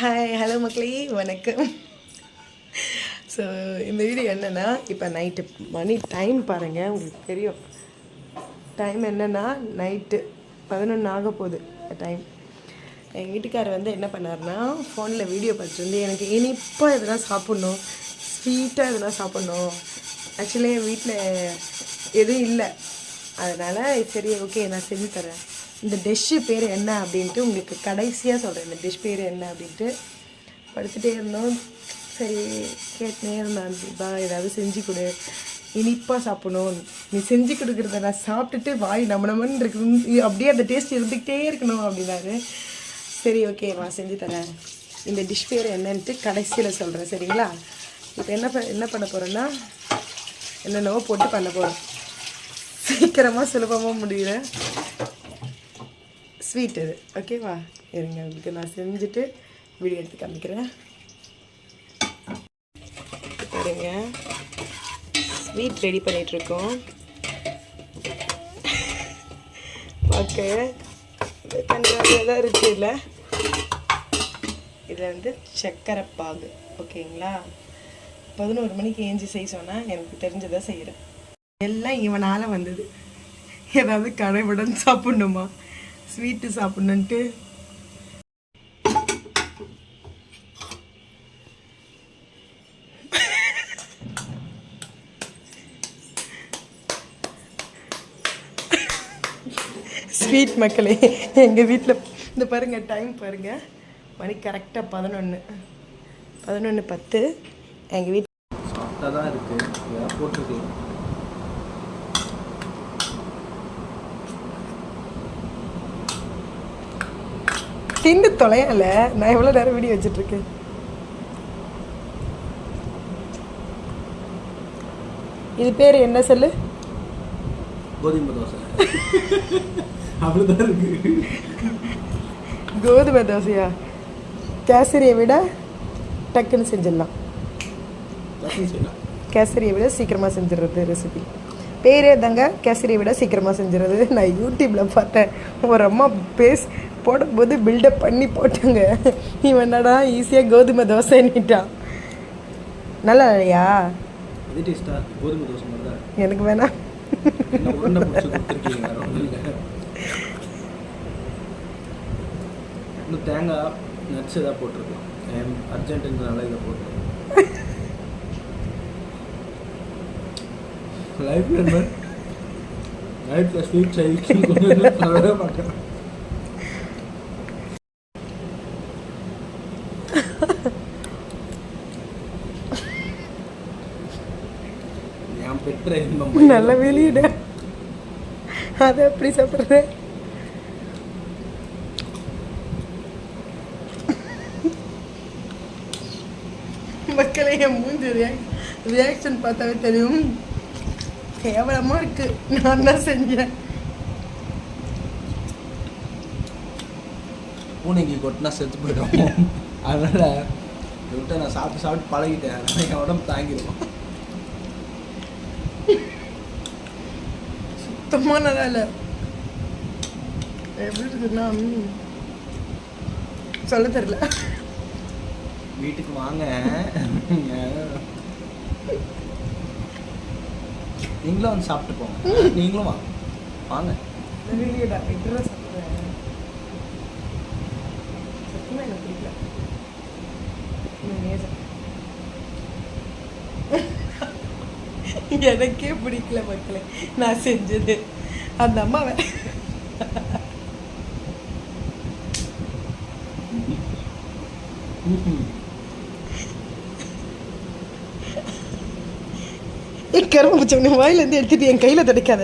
Hi hello மக்களே வணக்கம். So இந்த வீடியோ என்னென்னா, இப்போ நைட்டு மணி டைம் பாருங்கள், உங்களுக்கு தெரியும் டைம் என்னென்னா நைட்டு 11 ஆக போகுது டைம். எங்கள் வீட்டுக்காரர் வந்து என்ன பண்ணார்னா, ஃபோனில் வீடியோ பார்த்துட்டு வந்து எனக்கு இனிப்பாக இதெல்லாம் சாப்பிட்ணும், ஸ்வீட்டாக இதெல்லாம் சாப்பிட்ணும். ஆக்சுவலி என் வீட்டில் எதுவும் இல்லை, அதனால் சரி ஓகே நான் செஞ்சு தரேன். இந்த டிஷ்ஷு பேர் என்ன அப்படின்ட்டு உங்களுக்கு கடைசியாக சொல்கிறேன். இந்த டிஷ் பேர் என்ன அப்படின்ட்டு படுத்துகிட்டே இருந்தோம். சரி கேட்டுனே இருந்தான், பா ஏதாவது செஞ்சு கொடு, இனிப்பாக சாப்பிடணும், நீ செஞ்சு கொடுக்குறத நான் சாப்பிட்டுட்டு வாய் நம்மன்னு இருக்கு, அப்படியே அந்த டேஸ்ட் இருந்துக்கிட்டே இருக்கணும் அப்படின்னாரு. சரி ஓகே நான் செஞ்சு தரேன். இந்த டிஷ் பேர் என்னன்ட்டு கடைசியில் சொல்கிறேன், சரிங்களா? இப்போ என்ன பண்ண போகிறேன்னா, என்னென்னவோ போட்டு பண்ண போகிறோம். சீக்கிரமாக சுலபமாக முடியல ஸ்வீட் இது, ஓகேவா? இருங்க, உங்களுக்கு நான் செஞ்சுட்டு வீடியோ எடுத்து காமிக்கிறேன். பாருங்க, ஸ்வீட் ரெடி பண்ணிகிட்ருக்கோம். ஓகே, கண்டிப்பாக தான் இருக்குது. இல்லை, இதில் வந்து சர்க்கரை பாகு, ஓகேங்களா? 11 மணிக்கு ஏஞ்சி செய்ய சொன்னால் எனக்கு தெரிஞ்சதை செய்கிறேன். எல்லாம் இவனால் வந்தது. ஏதாவது கடைவுடன் சாப்பிட்ணுமா, ஸ்வீட்டு சாப்பிட்ணுன்ட்டு. ஸ்வீட் மக்களே, எங்கள் வீட்டில் இந்த பாருங்கள், டைம் பாருங்கள், மணி கரெக்டாக 11:10. எங்கள் வீட்டில் சாஃப்டாக தான் இருக்குது, போட்டிருக்கேன். திண்டு தொலையல, நான் எவ்வளோ நேரம் வீடியோ வச்சுட்ருக்கேன். இது பேர் என்ன சொல்லு? கோதுமை தோசை. அவ்வளோதான் இருக்கு. கோதுமை தோசையா? கேசரியை விட டக்குன்னு செஞ்சிடலாம். கேசரியை விட சீக்கிரமாக செஞ்சிடுறது ரெசிபி. பேரே தாங்க, கேசரியை விட சீக்கிரமாக செஞ்சிடுறது. நான் யூடியூப்பில் பார்த்தேன், ஒரு அம்மா போடும்போது பில்டப் பண்ணி போட்டாங்க. இவன் என்னடா ஈஸியாக கோதுமை தோசைன்னுட்டான். நல்லா இல்லையா? கோதுமை தோசை மாதிரி தான் எனக்கு வேணாம். இன்னும் தேங்காய் நட்ஸ் ஏதாவது போட்டிருக்கலாம், அர்ஜென்ட்டுன்றனால இதை போட்டுருக்கோம். லைஃப்பில் ஸ்வீட் செய்ய மாட்டேன். பெற்ற இன்பம் நல்ல வெளியிட அதை எப்படி சாப்பிட்றேன். மக்களே, என் மூஞ்சி ரியாக்ஷன் பார்த்தாவே தெரியும், கேவலமாக இருக்கு. நான் தான் செஞ்சேன். பூனைக்கு கொட்டினா செத்து போயிடும், அதனால் விட்டு நான் சாப்பிட்டு பழகிட்டேன். அதனால் என் உடம்பு தாங்கிடுவோம். சுத்தமாக நல்லா இல்லை. எப்படி இருக்குன்னா சொல்ல தெரியல. வீட்டுக்கு வாங்க, நீங்களும் வந்து சாப்பிட்டு போங்க. நீங்களும் வாங்க வாங்க. இப்படிதான் சாப்பிட்றேன். சத்தியமாக எனக்கு பிடிக்கல. எனக்கே பிடிக்கல மக்களே நான் செஞ்சது. அந்த அம்மாவை கரும்பு பிடிச்சவங்க வாயிலேருந்து எடுத்துட்டு என் கையில் துடைக்காத.